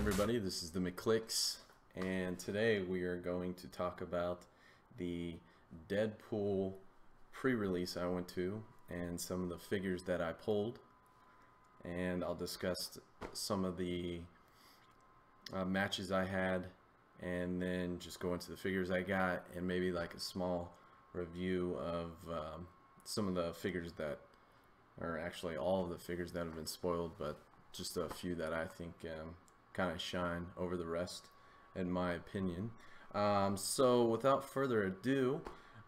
everybody, this is the McClix, and today we are going to talk about the Deadpool pre-release I went to and some of the figures that I pulled, and I'll discuss some of the matches I had, and then just go into the figures I got and maybe like a small review of some of the figures that are actually all of the figures that have been spoiled, but just a few that I think kind of shine over the rest, in my opinion. So without further ado,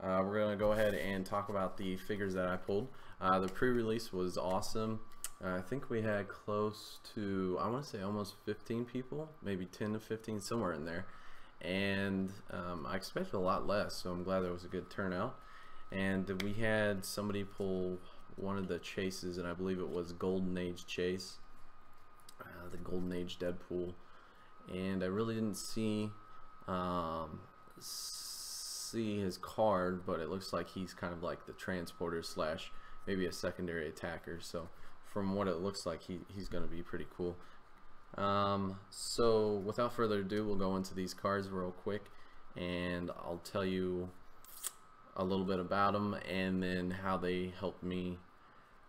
we're going to go ahead and talk about the figures that I pulled. The pre-release was awesome. I think we had close to, I want to say almost 15 people, maybe 10 to 15, somewhere in there. And I expected a lot less, so I'm glad there was a good turnout. And we had somebody pull one of the chases, and I believe it was Golden Age Chase, the Golden Age Deadpool, and I really didn't see his card, but it looks like he's kind of like the transporter slash maybe a secondary attacker. So from what it looks like, he's going to be pretty cool. So without further ado, we'll go into these cards real quick, and I'll tell you a little bit about them and then how they helped me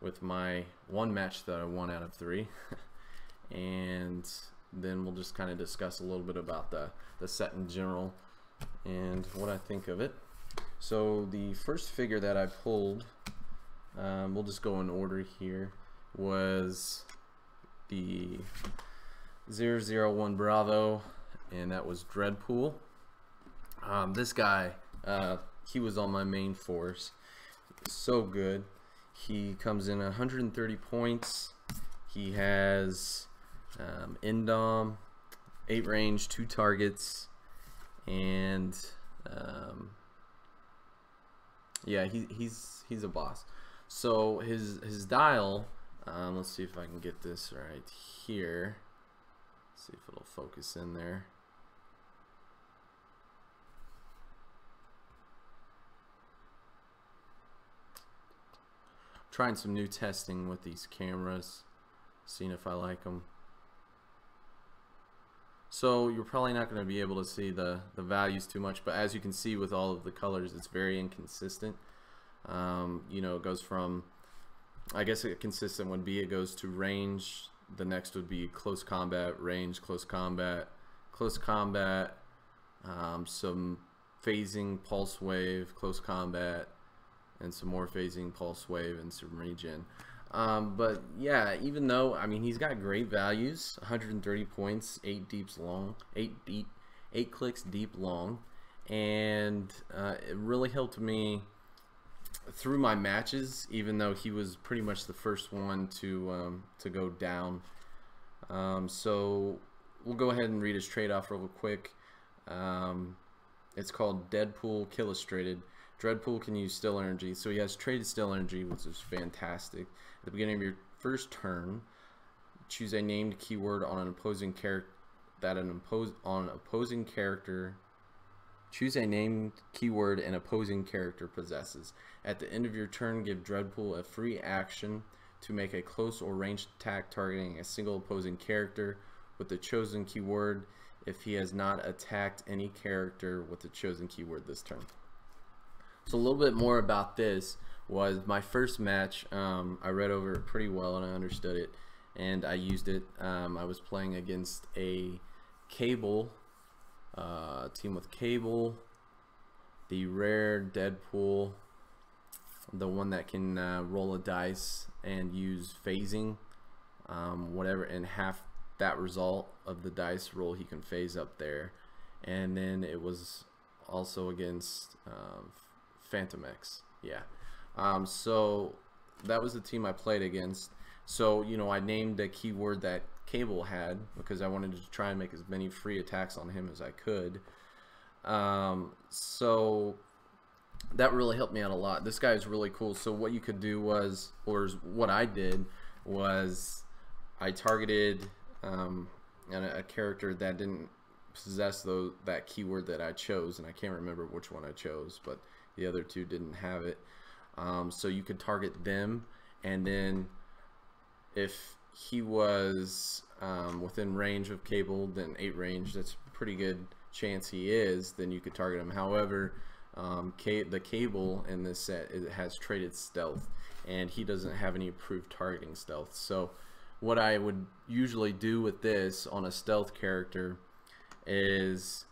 with my one match that I won out of 3. And then we'll just kind of discuss a little bit about the set in general and what I think of it. So the first figure that I pulled, we'll just go in order here, was the 001 Bravo, and that was Deadpool. This guy, he was on my main force. So good. He comes in 130 points. He has Indom, 8 range, 2 targets, and yeah, he's a boss. So his dial, let's see if I can get this right here. See if it'll focus in there. Trying some new testing with these cameras, seeing if I like them. So you're probably not going to be able to see the values too much, but as you can see with all of the colors, it's very inconsistent. You know, it goes from, I guess a consistent would be, it goes to range, the next would be close combat, range, close combat, some phasing, pulse wave, close combat, and some more phasing, pulse wave, and some regen. But yeah, even though, I mean, he's got great values, 130 points, 8 clicks deep long, and it really helped me through my matches, even though he was pretty much the first one to go down. So we'll go ahead and read his trade off real quick. It's called Deadpool Illustrated. Deadpool can use still energy, so he has traded still energy, which is fantastic. At the beginning of your first turn, choose a named keyword on an opposing character Choose a named keyword an opposing character possesses. At the end of your turn, give Deadpool a free action to make a close or ranged attack targeting a single opposing character with the chosen keyword if he has not attacked any character with the chosen keyword this turn. So a little bit more about this was my first match. I read over it pretty well and I understood it, and I used it. I was playing against a Cable team with Cable, the rare Deadpool, the one that can roll a dice and use phasing, whatever, and half that result of the dice roll he can phase up there. And then it was also against Phantom X, yeah. So that was the team I played against. So, you know, I named a keyword that Cable had because I wanted to try and make as many free attacks on him as I could. So that really helped me out a lot. This guy is really cool. So what you could do was, or what I did was, I targeted a character that didn't possess that keyword that I chose, and I can't remember which one I chose, but the other two didn't have it. So you could target them, and then if he was within range of Cable, then 8 range. That's a pretty good chance he is. Then you could target him. However, the Cable in this set has traded stealth, and he doesn't have any approved targeting stealth. So what I would usually do with this on a stealth character is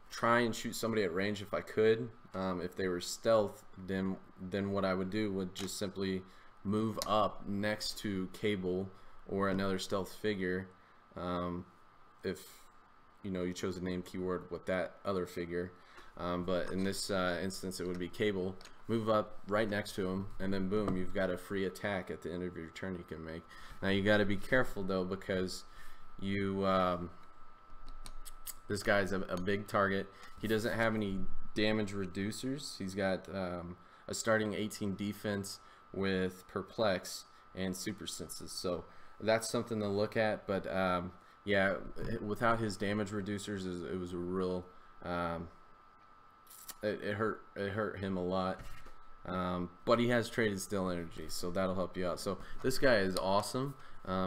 try and shoot somebody at range if I could. If they were stealth, then what I would do would just simply move up next to Cable or another stealth figure, if you chose a name keyword with that other figure. But in this instance, it would be Cable. Move up right next to him, and then boom, you've got a free attack at the end of your turn you can make. Now you got to be careful though, because this guy's a big target. He doesn't have any damage reducers. He's got a starting 18 defense with Perplex and super senses, so that's something to look at. But yeah, without his damage reducers, it was a real it hurt him a lot. But he has traded still energy, so that'll help you out. So this guy is awesome.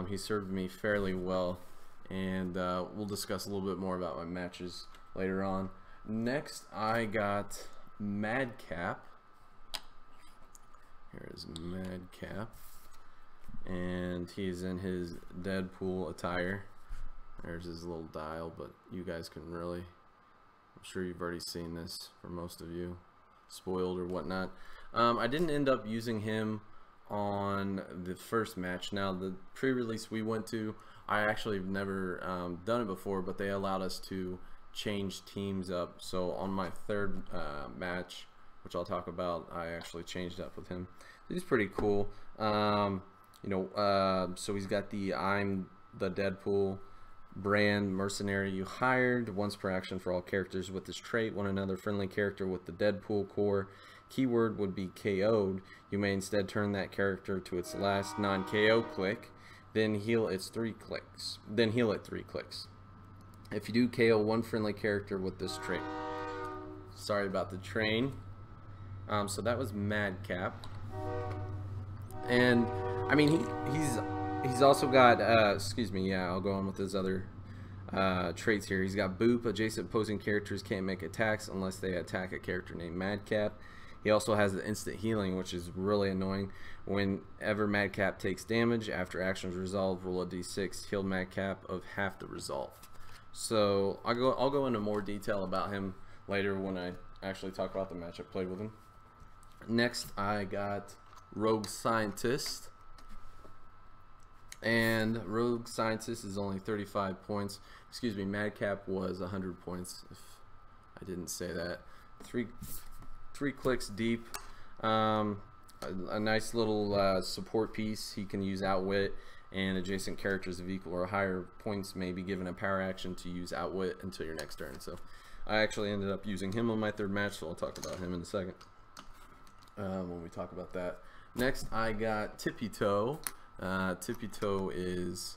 He served me fairly well, and we'll discuss a little bit more about my matches later on. Next, I got Madcap. Here is Madcap, and he's in his Deadpool attire. There's his little dial, but you guys can really, I'm sure you've already seen this for most of you, spoiled or whatnot. I didn't end up using him on the first match. Now, the pre-release we went to, I actually have never done it before, but they allowed us to change teams up. So on my third match, which I'll talk about, I actually changed up with him. He's pretty cool. So he's got the I'm the Deadpool brand mercenary you hired. Once per action for all characters with this trait, one another friendly character with the Deadpool core keyword would be KO'd. You may instead turn that character to its last non-KO click, then heal it 3 clicks. If you do KO one friendly character with this trait. Sorry about the train. So that was Madcap, and I mean he's also got excuse me, yeah, I'll go on with his other traits here. He's got Boop. Adjacent opposing characters can't make attacks unless they attack a character named Madcap. He also has the instant healing, which is really annoying. Whenever Madcap takes damage after actions resolve, roll a d6, heal Madcap of half the resolve. So I'll go into more detail about him later when I actually talk about the match I played with him. Next, I got Rogue Scientist, and Rogue Scientist is only 35 points. Excuse me, Madcap was 100 points, if I didn't say that. Three clicks deep. A nice little support piece. He can use Outwit, and adjacent characters of equal or higher points may be given a power action to use Outwit until your next turn. So I actually ended up using him on my third match, so I'll talk about him in a second when we talk about that. Next, I got Tippy Toe. Tippy Toe is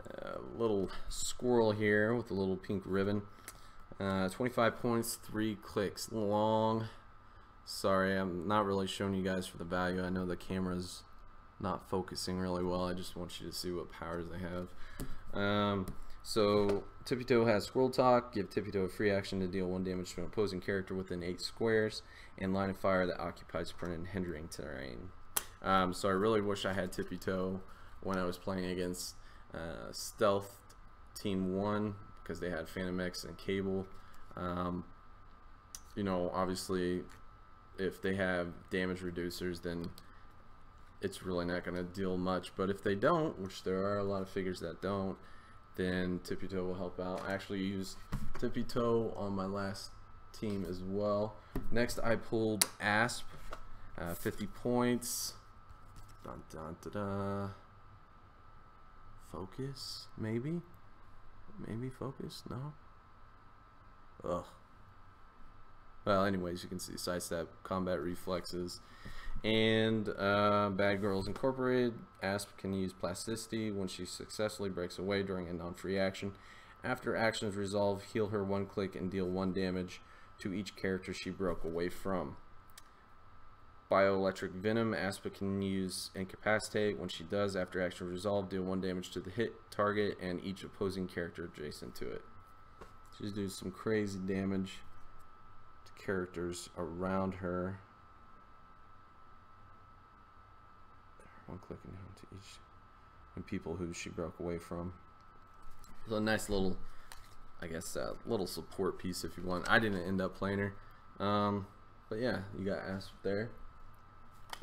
a little squirrel here with a little pink ribbon. 25 points, 3 clicks long. Sorry, I'm not really showing you guys for the value. I know the camera's not focusing really well. I just want you to see what powers they have. So Tippy Toe has Squirrel Talk. Give Tippy Toe a free action to deal 1 damage to an opposing character within 8 squares, and line of fire that occupies permanent hindering terrain. So I really wish I had Tippy Toe when I was playing against Stealth Team 1, because they had Phantom X and Cable. Obviously, if they have damage reducers, then it's really not going to deal much. But if they don't, which there are a lot of figures that don't, then Tippy Toe will help out. I actually used Tippy Toe on my last team as well. Next, I pulled Asp, 50 points. Dun, dun, da, da. Focus, maybe Focus, no. Ugh. Well, anyways, you can see sidestep, combat reflexes, and Bad Girls Incorporated. Asp can use plasticity when she successfully breaks away during a non-free action. After actions resolve, heal her 1 click and deal 1 damage to each character she broke away from. Bioelectric Venom. Aspa can use Incapacitate. When she does, after action resolve, deal 1 damage to the hit target and each opposing character adjacent to it. She's doing some crazy damage to characters around her. One clicking down to each, and people who she broke away from. So a nice little, I guess, little support piece if you want. I didn't end up playing her, but yeah, you got Asp there.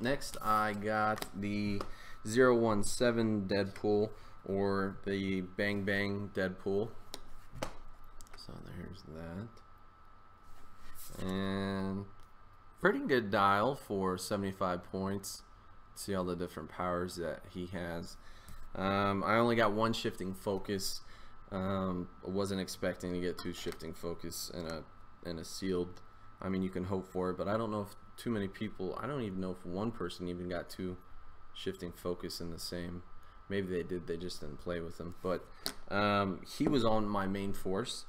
Next, I got the 017 Deadpool, or the Bang Bang Deadpool. So there's that, and pretty good dial for 75 points. See all the different powers that he has. I only got 1 shifting focus. I wasn't expecting to get 2 shifting focus in a sealed. I mean, you can hope for it, but I don't know if too many people. I don't even know if 1 person even got 2 shifting focus in the same. Maybe they did. They just didn't play with him. But he was on my main force.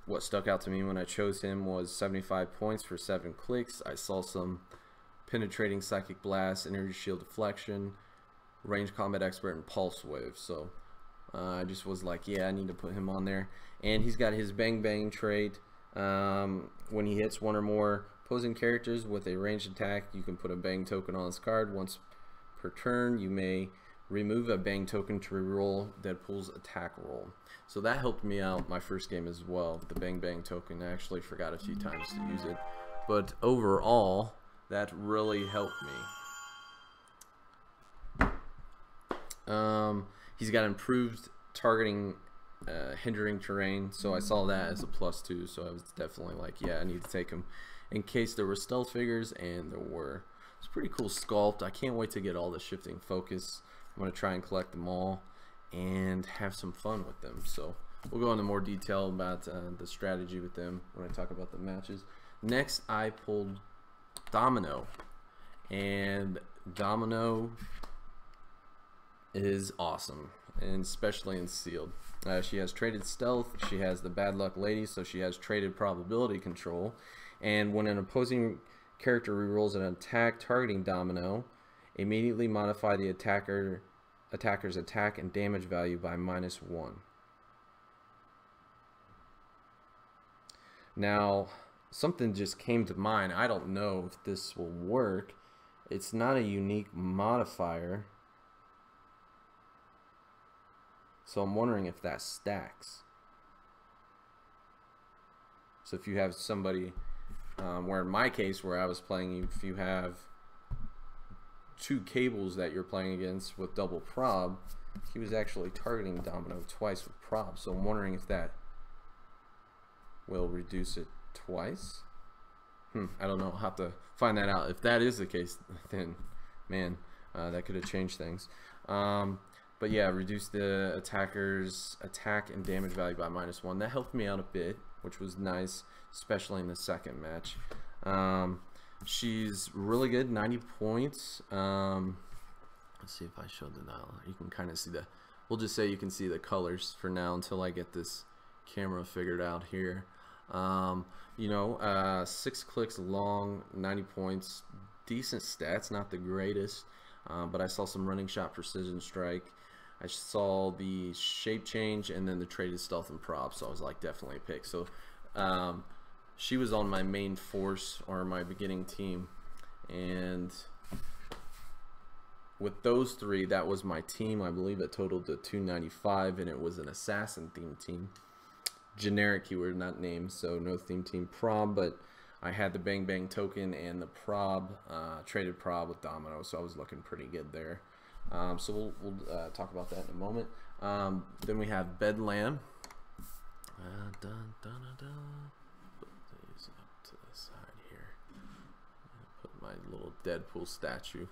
What stuck out to me when I chose him was 75 points for 7 clicks. I saw some penetrating psychic blast, energy shield deflection, range combat expert, and pulse wave. So I just was like, yeah, I need to put him on there. And he's got his bang bang trait. When he hits 1 or more opposing characters with a ranged attack, you can put a bang token on his card. Once per turn, you may remove a bang token to reroll Deadpool's attack roll. So that helped me out my first game as well. The bang bang token, I actually forgot a few times to use it, but overall that really helped me. He's got improved targeting hindering terrain, so I saw that as a +2, so I was definitely like, yeah, I need to take him in case there were stealth figures, and there were. It's a pretty cool sculpt. I can't wait to get all the shifting focus. I'm going to try and collect them all and have some fun with them. So we'll go into more detail about the strategy with them when I talk about the matches. Next, I pulled Domino, and Domino is awesome, and especially in sealed. She has traded stealth, she has the bad luck lady, so she has traded probability control, and when an opposing character rerolls an attack targeting Domino, immediately modify the attacker's attack and damage value by -1. Now, something just came to mind. I don't know if this will work. It's not a unique modifier, so I'm wondering if that stacks. So if you have somebody, where in my case where I was playing, if you have 2 cables that you're playing against with double prob, he was actually targeting Domino twice with prob. So I'm wondering if that will reduce it twice. I don't know. I'll have to find that out. If that is the case, then man, that could have changed things. But yeah, reduce the attacker's attack and damage value by -1. That helped me out a bit, which was nice, especially in the second match. She's really good, 90 points. Let's see if I showed the dial. You can kind of see the, we'll just say you can see the colors for now until I get this camera figured out here. You know, 6 clicks long, 90 points, decent stats, not the greatest, but I saw some running shot, precision strike. I saw the shape change, and then the traded stealth and prop, so I was like, definitely a pick. So she was on my main force, or my beginning team, and with those 3, that was my team. I believe it totaled to 295, and it was an assassin themed team. Generic keyword, not named, so no theme team prob, but I had the bang bang token and the prob, traded prob with Domino, so I was looking pretty good there. So we'll talk about that in a moment. Then we have Bedlam. Put these up to the side here. Put my little Deadpool statue.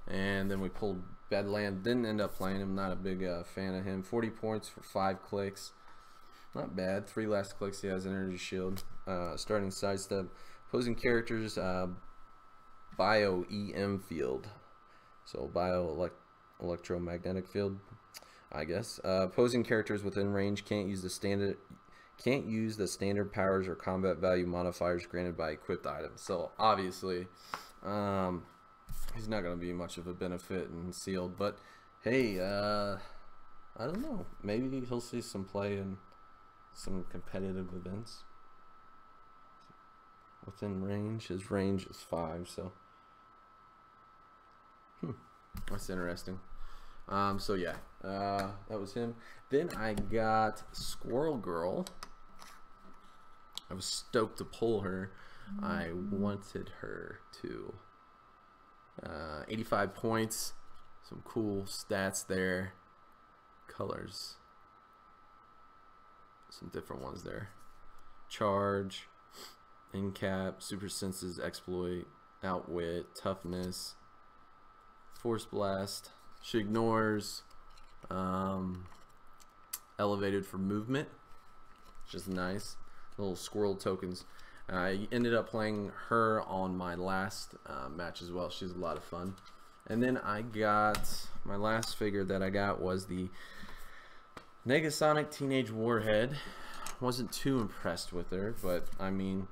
And then we pulled Bedlam. Didn't end up playing him. Not a big fan of him. 40 points for 5 clicks. Not bad. 3 last clicks. He has energy shield. Starting sidestep. Opposing characters. Bio EM field. So electromagnetic field, I guess. Opposing characters within range can't use the Can't use the standard powers or combat value modifiers granted by equipped items. So obviously, he's not going to be much of a benefit in sealed. But hey, I don't know. Maybe he'll see some play in some competitive events. Within range, his range is 5. So that's interesting. So yeah, that was him. Then I got Squirrel Girl. I was stoked to pull her. I wanted her to 85 points. Some cool stats there. Colors. Some different ones there. Charge, Incap, Super Senses, Exploit, Outwit, Toughness, Force Blast. She ignores Elevated for movement, which is nice. Little squirrel tokens. I ended up playing her on my last match as well. She's a lot of fun. And then I got my last figure that I got was the Negasonic Teenage Warhead. Wasn't too impressed with her, but I mean,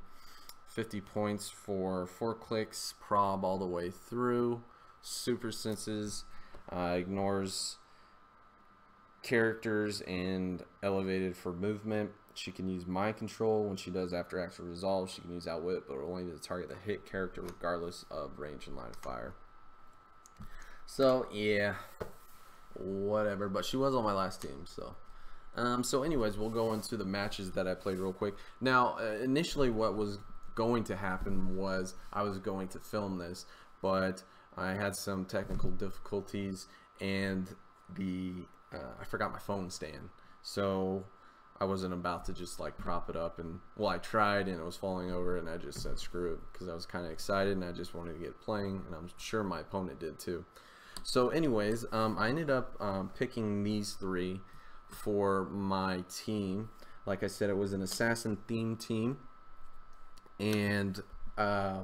50 points for 4 clicks, prob all the way through, super senses, ignores characters, and elevated for movement. She can use mind control when she does after actual resolve. She can use outwit, but only to target the hit character regardless of range and line of fire. So yeah, whatever. But she was on my last team, so. So anyways, we'll go into the matches that I played real quick. Now, initially what was going to happen was I was going to film this, but I had some technical difficulties, and I forgot my phone stand. So I wasn't about to just like prop it up, and well, I tried and it was falling over, and I just said screw it because I was kind of excited and I just wanted to get playing, and I'm sure my opponent did too. So anyways, I ended up picking these 3 for my team. Like I said, it was an assassin themed team, and I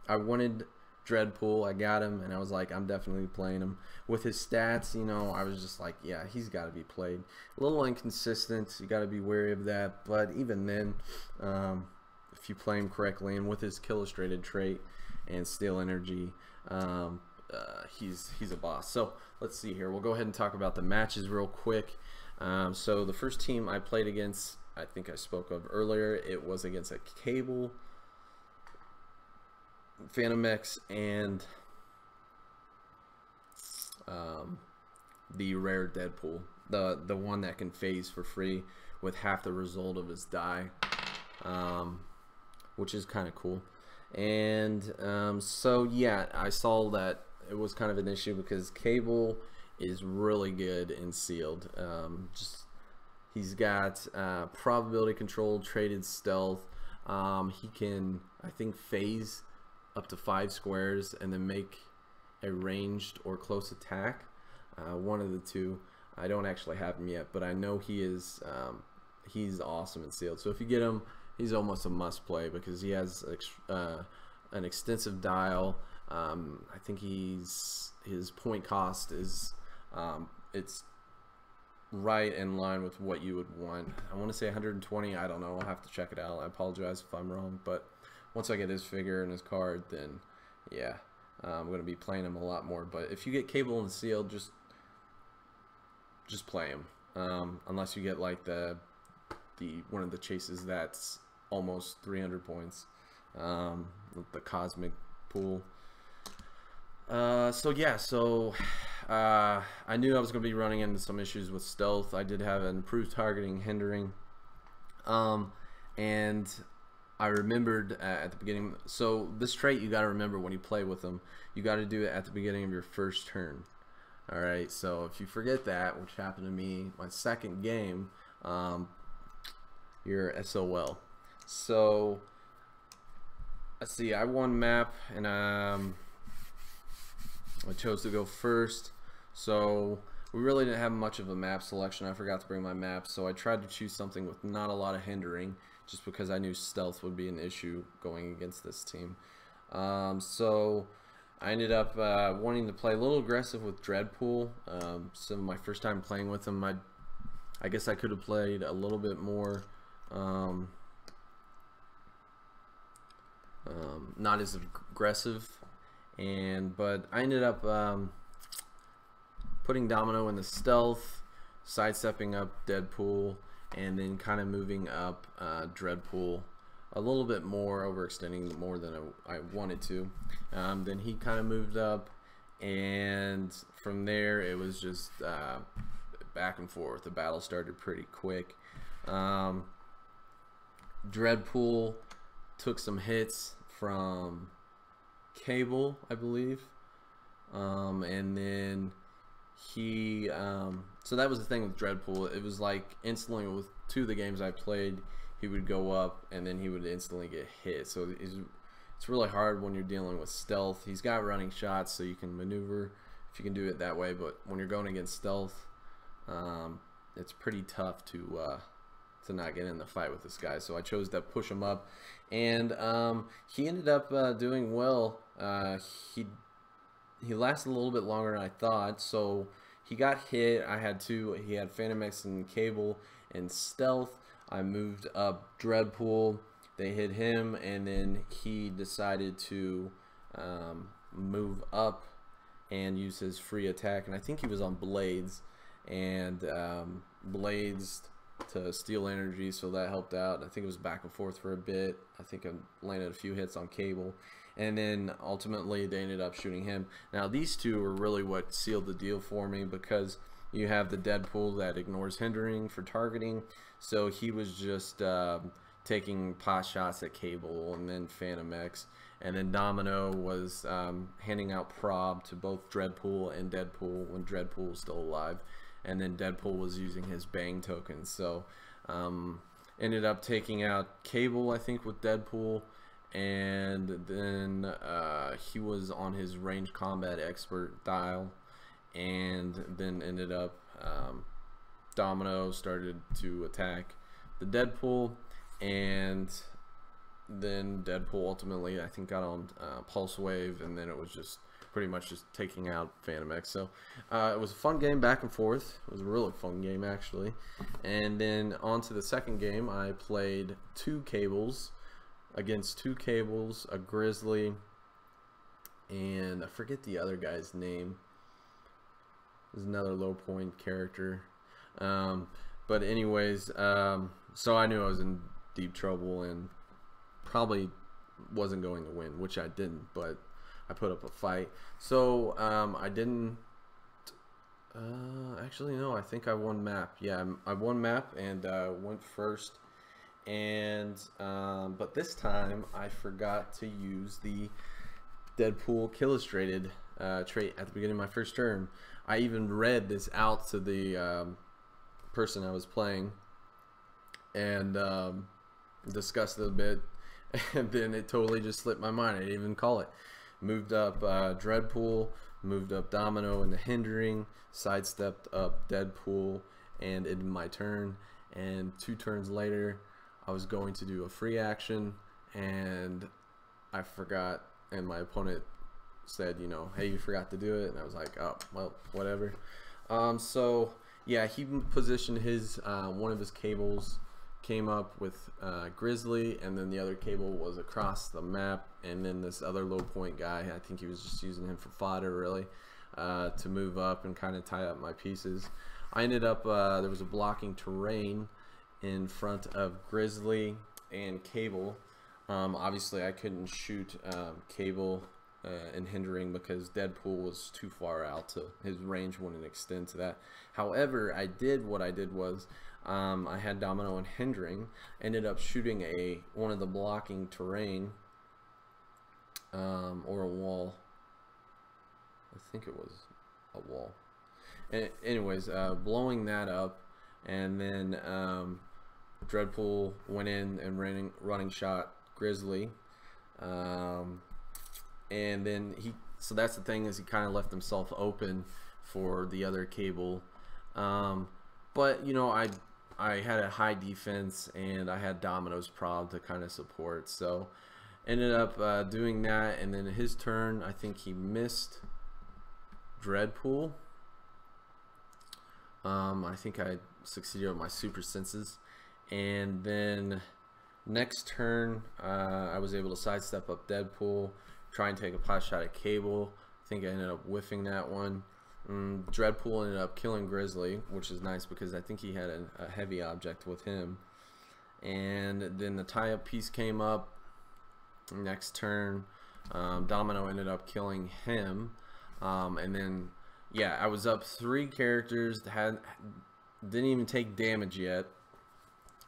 wanted Deadpool. I got him, and I was like, I'm definitely playing him. With his stats, you know, I was just like, yeah, he's got to be played. A little inconsistent, you got to be wary of that, but even then, if you play him correctly, and with his Illustrated trait and Steel Energy, he's a boss. So let's see here. We'll go ahead and talk about the matches real quick. So the first team I played against, I think I spoke of earlier, it was against a Cable, Phantom X, and the rare Deadpool, the one that can phase for free with half the result of his die, which is kind of cool. And so yeah, I saw that it was kind of an issue because Cable is really good in sealed. He's got probability control, traded stealth. He can, I think, phase up to 5 squares and then make a ranged or close attack. One of the two. I don't actually have him yet, but I know he is. He's awesome in sealed. So if you get him, he's almost a must play because he has an extensive dial. I think his point cost is it's right in line with what you would want. I want to say 120. I don't know. I'll have to check it out. I apologize if I'm wrong, but once I get his figure and his card, then yeah, I'm going to be playing him a lot more. But if you get Cable and sealed, just play him. Unless you get like the one of the chases that's almost 300 points, the cosmic pool. So yeah, I knew I was going to be running into some issues with stealth. I did have an improved targeting hindering, and I remembered at the beginning. So this trait, you got to remember when you play with them, you got to do it at the beginning of your first turn. All right, so if you forget that, which happened to me my second game, you're SOL. So let's see, I won map, and I chose to go first. So we really didn't have much of a map selection. I forgot to bring my map, so I tried to choose something with not a lot of hindering, just because I knew stealth would be an issue going against this team. So I ended up wanting to play a little aggressive with Deadpool. So my first time playing with him, I guess I could have played a little bit more not as aggressive, but I ended up putting Domino in the stealth, sidestepping up Deadpool, and then kind of moving up Dreadpool a little bit more, overextending more than I wanted to. Then he kind of moved up, and from there it was just back and forth. The battle started pretty quick. Dreadpool took some hits from Cable, I believe, and then he so that was the thing with Dreadpool. It was like instantly with 2 of the games I played, he would go up and then he would instantly get hit. So it's really hard when you're dealing with stealth. He's got running shots, so you can maneuver if you can do it that way, but when you're going against stealth, it's pretty tough to not get in the fight with this guy. So I chose to push him up, and he ended up doing well. He lasted a little bit longer than I thought, so he got hit. I had 2. He had Phantom X and Cable and stealth. I moved up Dreadpool. They hit him, and then he decided to move up and use his free attack, and I think he was on Blades, and Blades to steal energy, so that helped out. I think it was back and forth for a bit. I think I landed a few hits on Cable, and then ultimately they ended up shooting him. Now these 2 are really what sealed the deal for me, because you have the Deadpool that ignores hindering for targeting, so he was just taking pot shots at Cable and then Phantom X, and then Domino was handing out prob to both Dreadpool and Deadpool when Deadpool was still alive, and then Deadpool was using his bang tokens. So ended up taking out Cable, I think, with Deadpool, and then he was on his range combat expert dial, and then ended up Domino started to attack the Deadpool, and then Deadpool ultimately, I think, got on Pulse Wave, and then it was just pretty much just taking out Phantom X. So it was a fun game, back and forth. It was a really fun game, actually. And then on to the second game, I played 2 Cables against 2 Cables, a Grizzly, and I forget the other guy's name. There's another low point character. But anyways, so I knew I was in deep trouble and probably wasn't going to win, which I didn't, but I put up a fight. So I didn't actually, no, I think I won map. Yeah, I won map and went first, and but this time I forgot to use the Deadpool Illustrated trait at the beginning of my first turn. I even read this out to the person I was playing and discussed it a bit, and then it totally just slipped my mind. I didn't even call it. Moved up Dreadpool, moved up Domino into hindering, sidestepped up Deadpool, and ended my turn. And 2 turns later, I was going to do a free action, and I forgot, and my opponent said, you know, hey, you forgot to do it, and I was like, oh, well, whatever. So yeah, he positioned his one of his cables came up with Grizzly, and then the other cable was across the map, and then this other low point guy, I think he was just using him for fodder, really, to move up and kind of tie up my pieces. I ended up, there was a blocking terrain in front of Grizzly and Cable. Obviously I couldn't shoot Cable and hindering because Deadpool was too far out, so his range wouldn't extend to that. However, what I did was I had Domino and hindering, ended up shooting one of the blocking terrain or a wall. I think it was a wall. Anyways, blowing that up, and then Dreadpool went in and running shot Grizzly, and then so that's the thing, is he kind of left himself open for the other cable, but you know, I had a high defense and I had Domino's prob to kind of support, so ended up doing that. And then his turn, I think he missed Dreadpool. I think I succeeded with my super senses, And then next turn, I was able to sidestep up Deadpool, try and take a pot shot at Cable. I think I ended up whiffing that one. Dreadpool ended up killing Grizzly, which is nice because I think he had a heavy object with him. And then the tie-up piece came up. Next turn, Domino ended up killing him. And then, yeah, I was up 3 characters, didn't even take damage yet.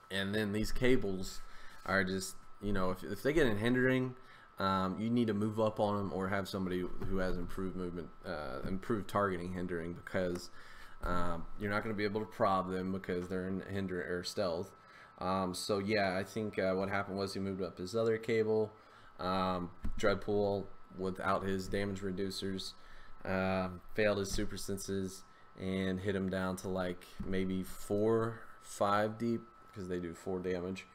And then these Cables are just, you know, if they get in hindering, you need to move up on them or have somebody who has improved movement, improved targeting hindering, because you're not going to be able to prob them because they're in hinder or stealth. So yeah, I think what happened was he moved up his other Cable. Dreadpool, without his damage reducers, failed his super senses and hit him down to like maybe 4-5 deep, because they do 4 damage.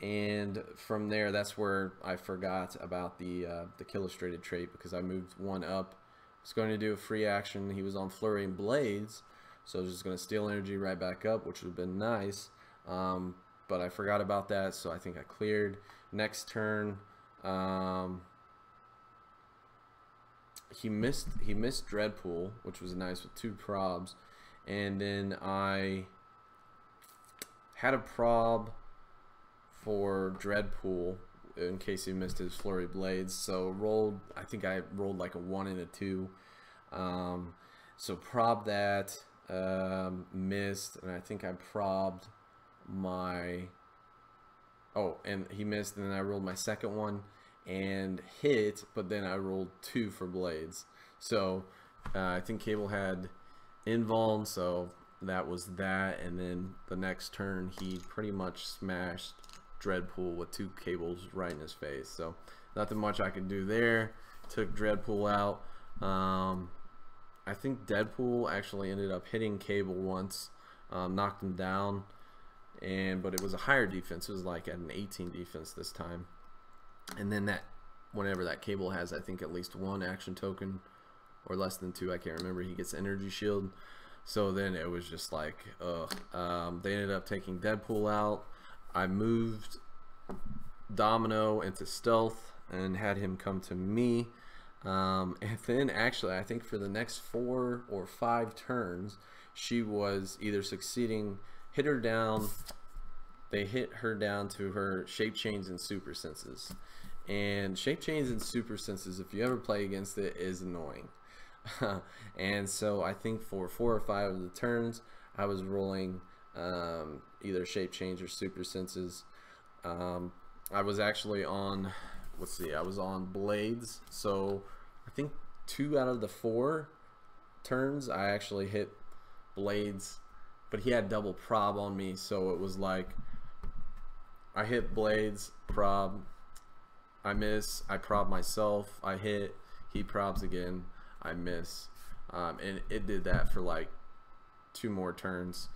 And from there, that's where I forgot about the Killustrated trait, because I moved 1 up. I was going to do a free action. He was on Flurry and Blades, so I was just going to steal energy right back up, which would have been nice. But I forgot about that, so I think I cleared. Next turn, he missed Dreadpool, which was nice with 2 probs, and then I had a prob for Dreadpool in case he missed his Flurry Blades. So rolled, I think I rolled like a 1 and a 2. So probbed that, missed, and I think I probbed my, oh, and he missed, and then I rolled my second one and hit, but then I rolled 2 for Blades. So I think Cable had invuln, so that was that. And then the next turn he pretty much smashed Dreadpool with 2 Cables right in his face. So nothing much I could do there. Took Dreadpool out. I think Deadpool actually ended up hitting Cable once, knocked him down, but it was a higher defense. It was like at an 18 defense this time. And then that, whenever that Cable has, I think, at least 1 action token, or less than 2, I can't remember, he gets energy shield. So then it was just like, ugh. They ended up taking Deadpool out. I moved Domino into stealth and had him come to me. And then actually, I think for the next 4 or 5 turns, she was either succeeding, hit her down. They hit her down to her shape chains and super senses. And shape chains and super senses, if you ever play against it, is annoying. And so I think for 4 or 5 of the turns, I was rolling either shape change or super senses. I was actually on, let's see, I was on Blades. So I think 2 out of the 4 turns I actually hit Blades, but he had double prob on me, so it was like I hit Blades, prob, I miss, I prob myself, I hit, he probs again, I miss, and it did that for like 2 more turns.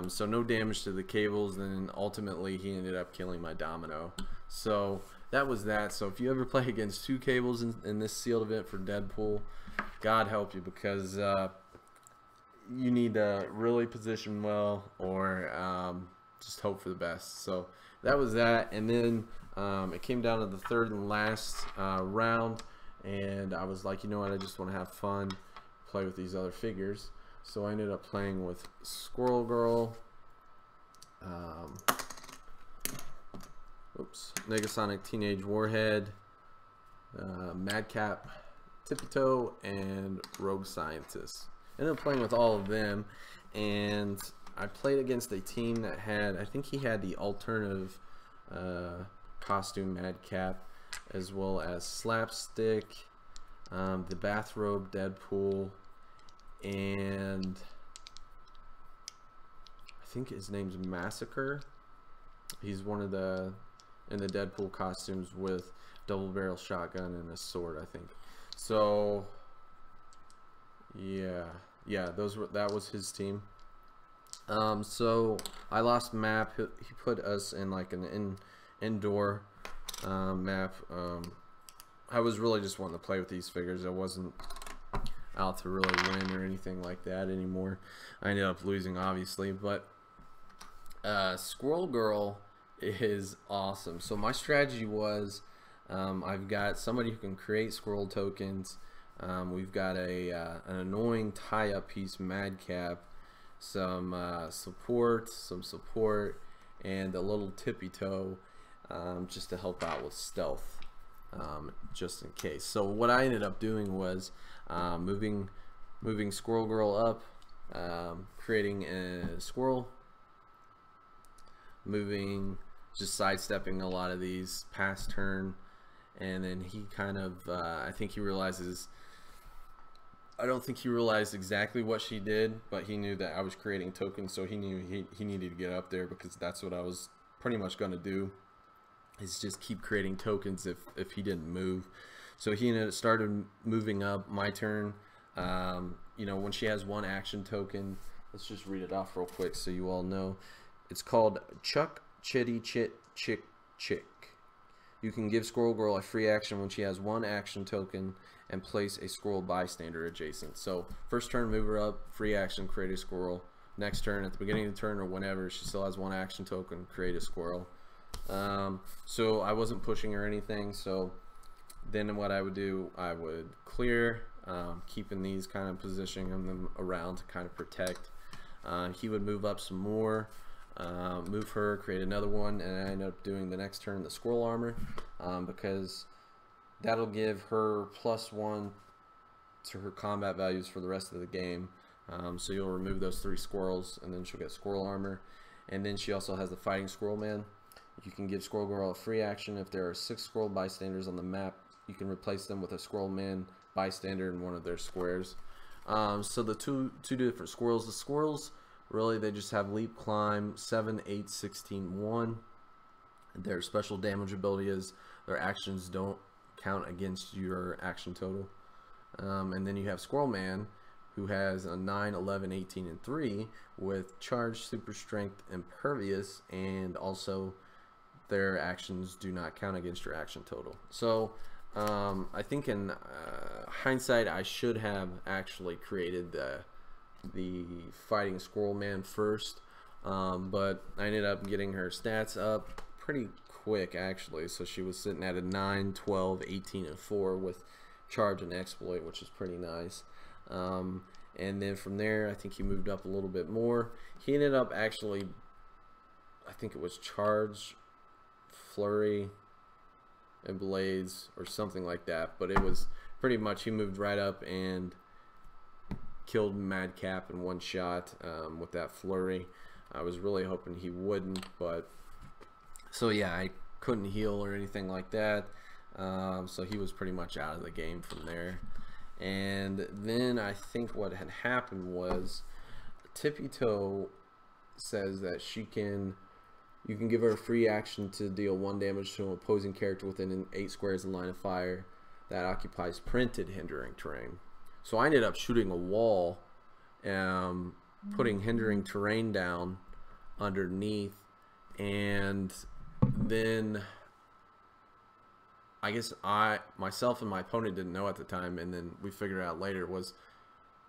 So no damage to the Cables, and ultimately he ended up killing my Domino. So that was that. So if you ever play against 2 Cables in this sealed event for Deadpool, God help you, because you need to really position well, or just hope for the best. So that was that. And then it came down to the 3rd and last round, and I was like, you know what, I just want to have fun, play with these other figures. So I ended up playing with Squirrel Girl, Negasonic Teenage Warhead, Madcap Tiptoe, and Rogue Scientist. I ended up playing with all of them, and I played against a team that had, I think he had the alternative costume Madcap, as well as Slapstick, the Bathrobe Deadpool, and I think his name's Massacre. He's one of the in the Deadpool costumes with double barrel shotgun and a sword, I think. So yeah, that was his team. So I lost map. He put us in like an indoor map. I was really just wanting to play with these figures. I wasn't out to really win or anything like that anymore. I ended up losing, obviously, but Squirrel Girl is awesome. So my strategy was, I've got somebody who can create squirrel tokens. We've got an annoying tie-up piece, Madcap, some support, and a little tippy toe, just to help out with stealth, just in case. So what I ended up doing was moving Squirrel Girl up, creating a squirrel, just sidestepping a lot of these past turn, and then he kind of I think he realizes, I don't think he realized exactly what she did, but he knew that I was creating tokens, so he knew he needed to get up there, because that's what I was pretty much going to do, is just keep creating tokens if he didn't move. So he started moving up. My turn. You know, when she has one action token, let's just read it off real quick so you all know. It's called Chuck Chitty Chit Chick Chick. You can give Squirrel Girl a free action when she has one action token and place a squirrel bystander adjacent. So first turn, move her up, free action, create a squirrel. Next turn, at the beginning of the turn or whenever, she still has one action token, create a squirrel. So I wasn't pushing her anything, so then what I would do, I would clear, keeping these kind of positioning them around to kind of protect. He would move up some more, move her, create another one, and I ended up doing the next turn the squirrel armor, because that'll give her +1 to her combat values for the rest of the game. So you'll remove those 3 squirrels, and then she'll get squirrel armor. And then she also has the fighting squirrel man. You can give Squirrel Girl a free action if there are 6 squirrel bystanders on the map. You can replace them with a squirrel man bystander in one of their squares. So the two different squirrels. The squirrels, really, they just have leap, climb, 7, 8, 16, 1. Their special damage ability is their actions don't count against your action total. And then you have Squirrel Man, who has a 9, 11, 18, and 3 with charge, super strength, impervious, and also their actions do not count against your action total. So I think in hindsight, I should have actually created the fighting Squirrel Man first, but I ended up getting her stats up pretty quick, actually. So she was sitting at a 9, 12, 18, and 4 with charge and exploit, which is pretty nice. And then from there, I think he moved up a little bit more. He ended up actually, I think it was charge, flurry, and blades, or something like that. But it was pretty much, he moved right up and killed Madcap in one shot with that flurry. I was really hoping he wouldn't, but so yeah, I couldn't heal or anything like that. So he was pretty much out of the game from there. And then I think what had happened was Tippy Toe says that you can give her a free action to deal 1 damage to an opposing character within 8 squares in line of fire that occupies printed hindering terrain. So I ended up shooting a wall, putting hindering terrain down underneath, and then I guess myself and my opponent didn't know at the time, and then we figured out later, was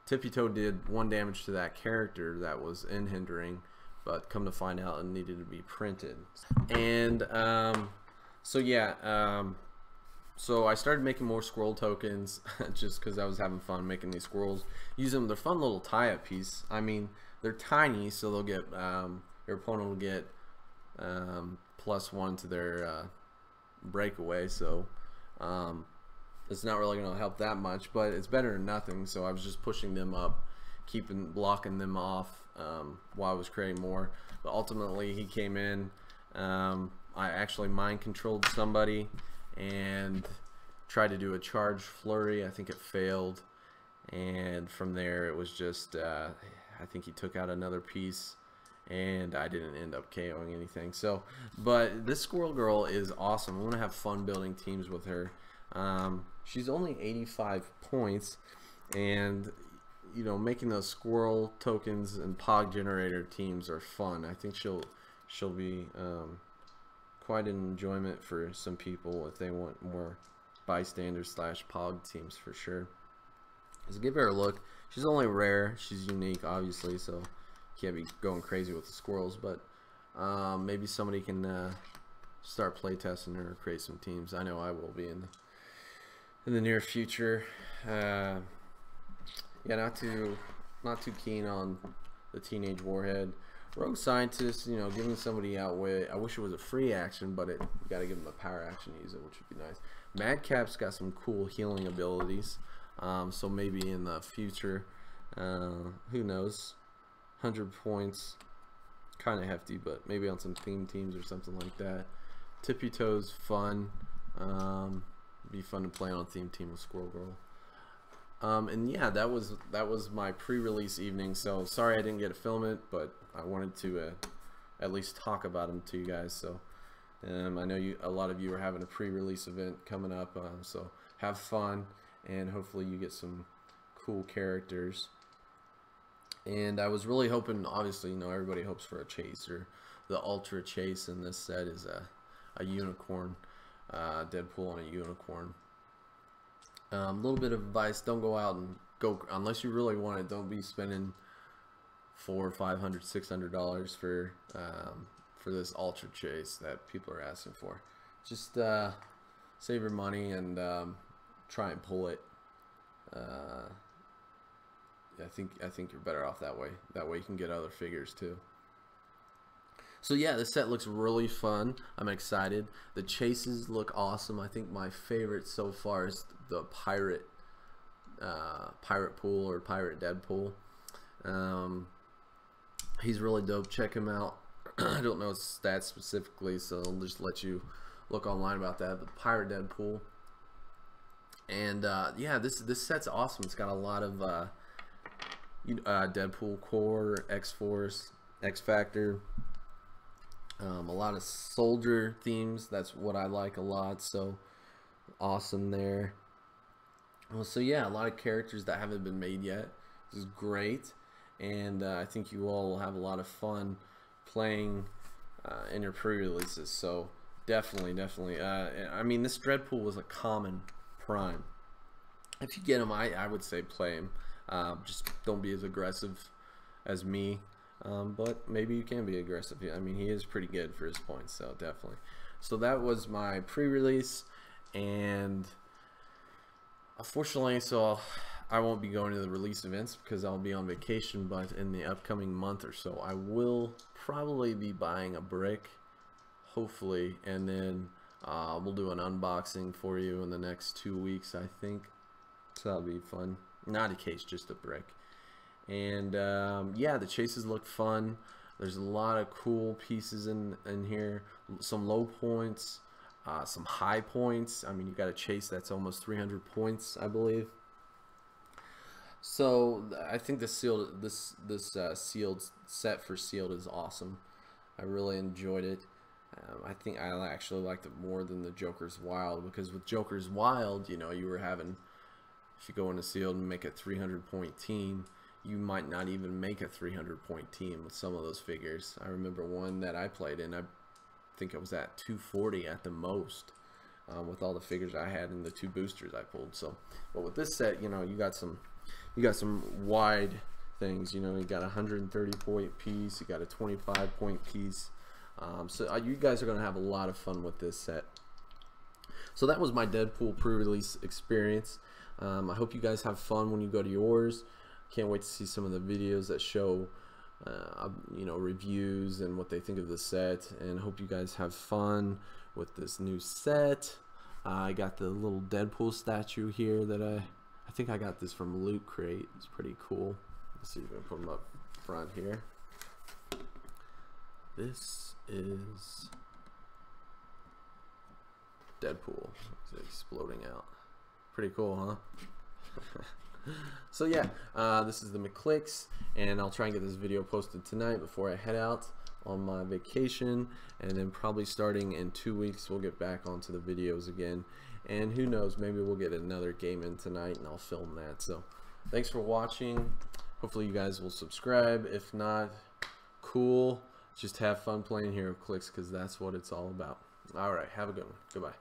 Tippy Toe did 1 damage to that character that was in hindering, but come to find out it needed to be printed. And so yeah, so I started making more squirrel tokens just because I was having fun making these squirrels. Use them, they're fun little tie-up piece. I mean, they're tiny, so they'll get your opponent will get +1 to their breakaway, so it's not really going to help that much, but it's better than nothing. So I was just pushing them up, blocking them off while I was creating more. But ultimately he came in, I actually mind controlled somebody and tried to do a charge flurry. I think it failed, and from there it was just I think he took out another piece, and I didn't end up KOing anything. So, but this Squirrel Girl is awesome. I'm gonna have fun building teams with her. She's only 85 points, and you know, making those squirrel tokens and pog generator teams are fun. I think she'll be quite an enjoyment for some people if they want more bystander / pog teams, for sure. Let's give her a look. She's only rare. She's unique, obviously, so can't be going crazy with the squirrels, but Maybe somebody can start playtesting or create some teams. I know I will be in the near future. Yeah, not too keen on the Teenage Warhead. Rogue Scientist, you know, giving somebody outwit. I wish it was a free action, but you got to give them a power action to use it, which would be nice. Madcap's got some cool healing abilities, so maybe in the future, who knows? 100 points, kind of hefty, but maybe on some theme teams or something like that. Tippy Toes, fun. Be fun to play on a theme team with Squirrel Girl. And yeah, that was my pre-release evening. So sorry I didn't get to film it, but I wanted to at least talk about them to you guys. So I know a lot of you are having a pre-release event coming up. So have fun, and hopefully you get some cool characters. And I was really hoping, obviously, you know, everybody hopes for a chaser. The Ultra Chase in this set is a unicorn, Deadpool on a unicorn. A little bit of advice: don't go out and go unless you really want it. Don't be spending $400, $500, $600 for this Ultra Chase that people are asking for. Just save your money and try and pull it. I think you're better off that way. That way you can get other figures too. So yeah, this set looks really fun. I'm excited. The chases look awesome. I think my favorite so far is the pirate pool or pirate Deadpool. He's really dope. Check him out. I don't know his stats specifically, so I'll just let you look online about that. The pirate Deadpool. And yeah, this set's awesome. It's got a lot of Deadpool Core, X-Force, X-Factor. A lot of soldier themes. That's what I like a lot. So awesome there. Well, so yeah, a lot of characters that haven't been made yet. This is great, and I think you all will have a lot of fun playing in your pre-releases. So definitely. I mean, this Deadpool was a common prime. If you get him, I would say play him. Just don't be as aggressive as me. But maybe you can be aggressive. I mean, he is pretty good for his points, so definitely. So that was my pre-release, and unfortunately, so I won't be going to the release events because I'll be on vacation, but in the upcoming month or so, I will probably be buying a brick, hopefully, and then we'll do an unboxing for you in the next 2 weeks, I think. So that'll be fun. Not a case, just a brick. And yeah, the chases look fun. There's a lot of cool pieces in here. Some low points, some high points. I mean, you got a chase that's almost 300 points, I believe. So I think the sealed sealed set for sealed is awesome. I really enjoyed it. I think I actually liked it more than the Joker's Wild, because with Joker's Wild, you know, you were having, if you go into sealed and make a 300-point team, you might not even make a 300-point team with some of those figures. I remember one that I played in, I think I was at 240 at the most, with all the figures I had and the 2 boosters I pulled. So, but with this set, you know, you got some wide things. You know, you got a 130-point piece, you got a 25-point piece. So you guys are gonna have a lot of fun with this set. So that was my Deadpool pre-release experience. I hope you guys have fun when you go to yours. Can't wait to see some of the videos that show you know, reviews and what they think of the set, and hope you guys have fun with this new set. I got the little Deadpool statue here that I think I got this from Loot Crate. It's pretty cool. Let's see if we can put them up front here. This is Deadpool. It's exploding out. Pretty cool, huh? So yeah, this is the McClix, and I'll try and get this video posted tonight before I head out on my vacation, and then probably starting in 2 weeks we'll get back onto the videos again, and who knows, maybe we'll get another game in tonight and I'll film that. So thanks for watching. Hopefully you guys will subscribe. If not, cool, just have fun playing Heroclix, because that's what it's all about. Alright, have a good one. Goodbye.